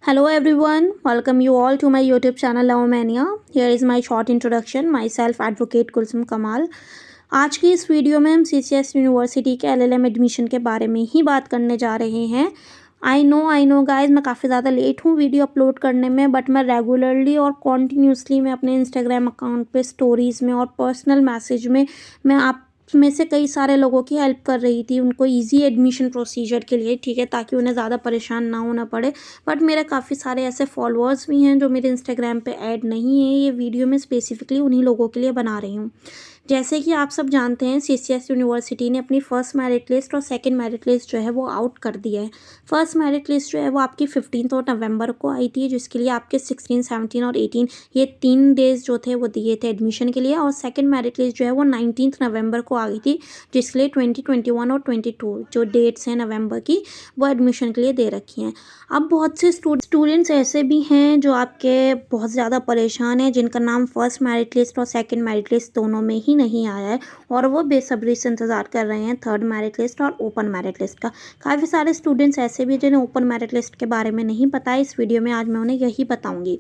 Hello everyone, welcome you all to my YouTube channel Love Mania. Here is my short introduction. Myself Advocate Kulsum कमाल. आज की इस video में हम CCS university के LLM एडमिशन के बारे में ही बात करने जा रहे हैं. आई नो गाइज, मैं काफ़ी ज़्यादा लेट हूँ वीडियो अपलोड करने में, बट मैं रेगुलरली और कॉन्टीन्यूसली मैं अपने इंस्टाग्राम अकाउंट पे स्टोरीज़ में और पर्सनल मैसेज में मैं आप में से कई सारे लोगों की हेल्प कर रही थी उनको इजी एडमिशन प्रोसीजर के लिए, ठीक है, ताकि उन्हें ज़्यादा परेशान ना होना पड़े. बट मेरे काफ़ी सारे ऐसे फॉलोअर्स भी हैं जो मेरे इंस्टाग्राम पे ऐड नहीं है. ये वीडियो मैं स्पेसिफिकली उन्हीं लोगों के लिए बना रही हूँ. जैसे कि आप सब जानते हैं, CCS यूनिवर्सिटी ने अपनी फर्स्ट मेरिट लिस्ट और सेकंड मेरिट लिस्ट जो है वो आउट कर दिया है. फर्स्ट मेरिट लिस्ट जो है वो आपकी 15 नवंबर को आई थी, जिसके लिए आपके 16, 17 और 18 ये 3 डेज़ जो थे वो दिए थे एडमिशन के लिए. और सेकंड मेरिट लिस्ट जो है वो 19 नवंबर को आ गई थी, जिसके लिए 20, 21 और 22 जो डेट्स हैं नवंबर की वो एडमिशन के लिए दे रखी हैं. अब बहुत से स्टूडेंट्स ऐसे भी हैं जो आपके बहुत ज़्यादा परेशान हैं, जिनका नाम फर्स्ट मेरिट लिस्ट और सेकंड मेरिट लिस्ट दोनों में ही नहीं आया है और वो बेसब्री से इंतज़ार कर रहे हैं थर्ड मेरिट लिस्ट और ओपन मेरिट लिस्ट का. काफ़ी सारे स्टूडेंट्स ऐसे भी जिन्हें ओपन मेरिट लिस्ट के बारे में नहीं पता है. इस वीडियो में आज मैं उन्हें यही बताऊंगी.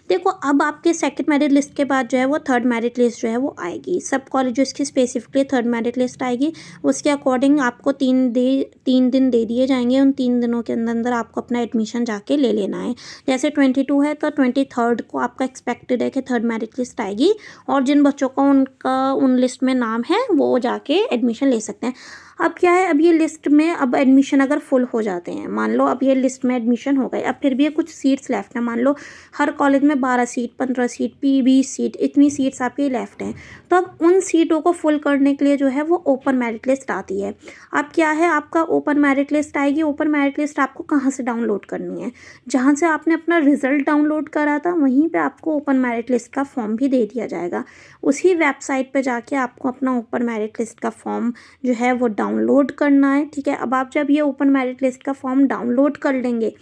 देखो, अब आपके सेकंड मेरिट लिस्ट के बाद जो है वो थर्ड मेरिट लिस्ट जो है वो आएगी. सब कॉलेजेस की स्पेसिफिकली थर्ड मेरिट लिस्ट आएगी. उसके अकॉर्डिंग आपको 3 दिन दे दिए जाएंगे. उन 3 दिनों के अंदर आपको अपना एडमिशन जाके ले लेना है. जैसे 22 है तो 23 को आपका एक्सपेक्टेड है कि थर्ड मेरिट लिस्ट आएगी, और जिन बच्चों का उन लिस्ट में नाम है वो जाके एडमिशन ले सकते हैं. अब क्या है, अब ये लिस्ट में अब एडमिशन अगर फुल हो जाते हैं, मान लो अब ये लिस्ट में एडमिशन हो गए, अब फिर भी ये कुछ सीट्स लेफ्ट हैं. मान लो हर कॉलेज में 12 सीट, 15 सीट, 20 सीट, इतनी सीट्स आपकी लेफ्ट हैं. तो अब उन सीटों को फुल करने के लिए जो है वो ओपन मेरिट लिस्ट आती है. अब क्या है, आपका ओपन मेरिट लिस्ट आएगी. ओपन मेरिट लिस्ट आपको कहाँ से डाउनलोड करनी है? जहाँ से आपने अपना रिजल्ट डाउनलोड करा था वहीं पे आपको ओपन मेरिट लिस्ट का फॉर्म भी दे दिया जाएगा. उसी वेबसाइट पे जाके आपको अपना ओपन मेरिट लिस्ट का फॉर्म जो है वो डाउनलोड करना है. ठीक है, अब आप जब ये ओपन मेरिट लिस्ट का फॉर्म डाउनलोड कर लेंगे,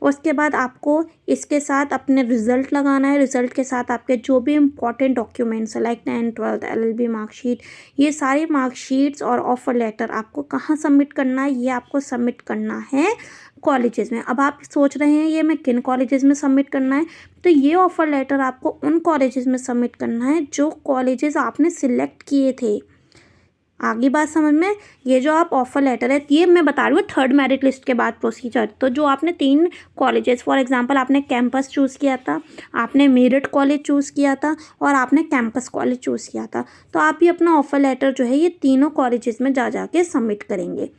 उसके बाद आपको इसके साथ अपने रिजल्ट लगाना है. रिजल्ट के साथ आपके जो भी इंपॉर्टेंट डॉक्यूमेंट्स है लाइक 10, 12, LLB मार्कशीट, ये सारी मार्कशीट्स और ऑफर लेटर आपको कहाँ सबमिट करना है? ये आपको सबमिट करना है कॉलेजेस में. अब आप सोच रहे हैं ये मैं किन कॉलेजेस में सबमिट करना है? तो ये ऑफ़र लेटर आपको उन कॉलेजेस में सबमिट करना है जो कॉलेजेस आपने सिलेक्ट किए थे. आगे बात समझ में? ये जो आप ऑफ़र लेटर है, ये मैं बता रही हूँ थर्ड मेरिट लिस्ट के बाद प्रोसीजर. तो जो आपने 3 कॉलेजेस, फॉर एग्जांपल आपने कैंपस चूज़ किया था, आपने मेरिट कॉलेज चूज़ किया था और आपने कैंपस कॉलेज चूज़ किया था, तो आप ये अपना ऑफ़र लेटर जो है ये तीनों कॉलेजेस में जा के सबमिट करेंगे.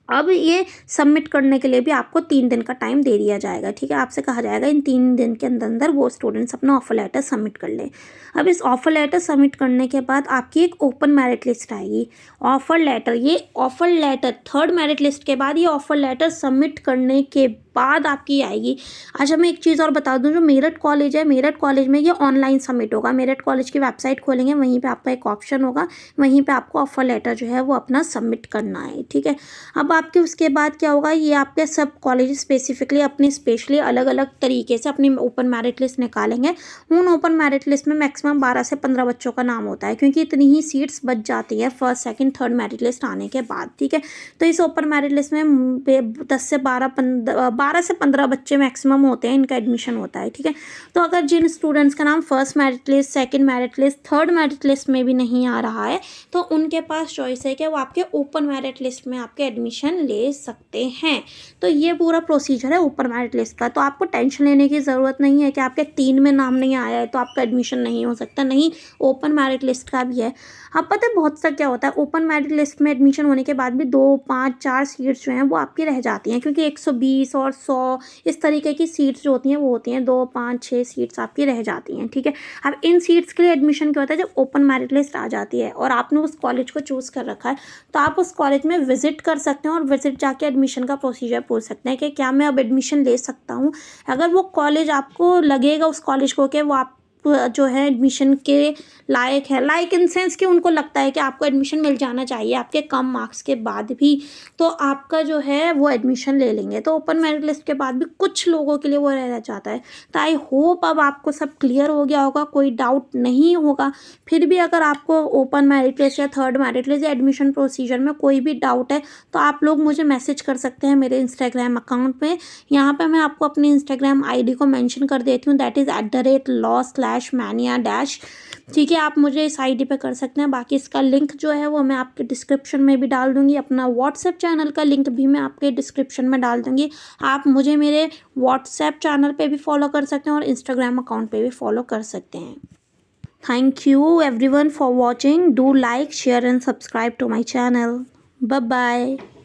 अब ये सबमिट करने के लिए भी आपको 3 दिन का टाइम दे दिया जाएगा. ठीक है, आपसे कहा जाएगा इन 3 दिन के अंदर वो स्टूडेंट्स अपना ऑफर लेटर सबमिट कर लें. अब इस ऑफर लेटर सबमिट करने के बाद आपकी एक ओपन मेरिट लिस्ट आएगी. ऑफर लेटर, ये offer letter third merit list के बाद ये ऑफर लेटर सबमिट करने के बाद आपकी आएगी. अच्छा, मैं एक चीज़ और बता दूं, जो मेरठ कॉलेज है, मेरठ कॉलेज में ये ऑनलाइन सबमिट होगा. मेरठ कॉलेज की वेबसाइट खोलेंगे, वहीं पे आपका एक ऑप्शन होगा, वहीं पे आपको ऑफर लेटर जो है वो अपना सबमिट करना है. ठीक है, अब आपके उसके बाद क्या होगा, ये आपके सब कॉलेज स्पेसिफिकली अपनी स्पेशली अलग अलग तरीके से अपनी ओपन मेरिट लिस्ट निकालेंगे. उन ओपन मेरिट लिस्ट में मैक्सिमम 12 से 15 बच्चों का नाम होता है, क्योंकि इतनी ही सीट्स बच जाती है first, second, third merit list आने के बाद. ठीक है, तो इस ओपन मेरिट लिस्ट में 12 से 15 बच्चे मैक्सिमम होते हैं, इनका एडमिशन होता है. ठीक है, तो अगर जिन स्टूडेंट्स का नाम first merit list, second merit list, third merit list में भी नहीं आ रहा है, तो उनके पास चॉइस है कि वो आपके ओपन मेरिट लिस्ट में आपके एडमिशन ले सकते हैं. तो ये पूरा प्रोसीजर है ओपन मेरिट लिस्ट का. तो आपको टेंशन लेने की ज़रूरत नहीं है कि आपके 3 में नाम नहीं आया है तो आपका एडमिशन नहीं हो सकता. नहीं, ओपन मेरिट लिस्ट का भी है. अब पता है बहुत सा क्या होता है, ओपन मेरिट लिस्ट में एडमिशन होने के बाद भी 2, 5, 4 सीट्स जो हैं वो आपकी रह जाती हैं, क्योंकि 120 और 100 इस तरीके की सीट्स जो होती हैं वो होती हैं 2, 5, 6 सीट्स आपकी रह जाती हैं. ठीक है, अब इन सीट्स के लिए एडमिशन क्या होता है, जब ओपन मेरिट लिस्ट आ जाती है और आपने उस कॉलेज को चूज़ कर रखा है, तो आप उस कॉलेज में विजिट कर सकते हैं और विजिट जाके एडमिशन का प्रोसीजर पूछ सकते हैं कि क्या मैं अब एडमिशन ले सकता हूँ. अगर वो कॉलेज आपको लगेगा उस कॉलेज को कि वो आप जो है एडमिशन के लायक है, लाइक इन सेंस कि उनको लगता है कि आपको एडमिशन मिल जाना चाहिए आपके कम मार्क्स के बाद भी, तो आपका जो है वो एडमिशन ले लेंगे। तो ओपन मेरिट लिस्ट के बाद भी कुछ लोगों के लिए वो रह जाता है। तो आई होप अब आपको सब क्लियर हो गया होगा, कोई डाउट नहीं होगा। फिर भी अगर आपको ओपन मेरिट लिस्ट या थर्ड मेरिट लिस्ट या एडमिशन प्रोसीजर में कोई भी डाउट है तो आप लोग मुझे मैसेज कर सकते हैं मेरे इंस्टाग्राम अकाउंट पे। यहाँ पे मैं आपको अपनी इंस्टाग्राम आईडी को मेंशन कर देती हूँ, दैट इज़ @law/mania-। ठीक है, आप मुझे इस आईडी पे कर सकते हैं। बाकी इसका लिंक जो है वो मैं आपके डिस्क्रिप्शन में भी डाल दूँगी, अपना व्हाट्सएप चैनल का लिंक भी मैं आपके डिस्क्रिप्शन में डाल दूँगी। आप मुझे मेरे व्हाट्सएप चैनल पे भी फॉलो कर सकते हैं और इंस्टाग्राम अकाउंट पे भी फॉलो कर सकते हैं। Thank you everyone for watching. Do like, share and subscribe to my channel. Bye bye.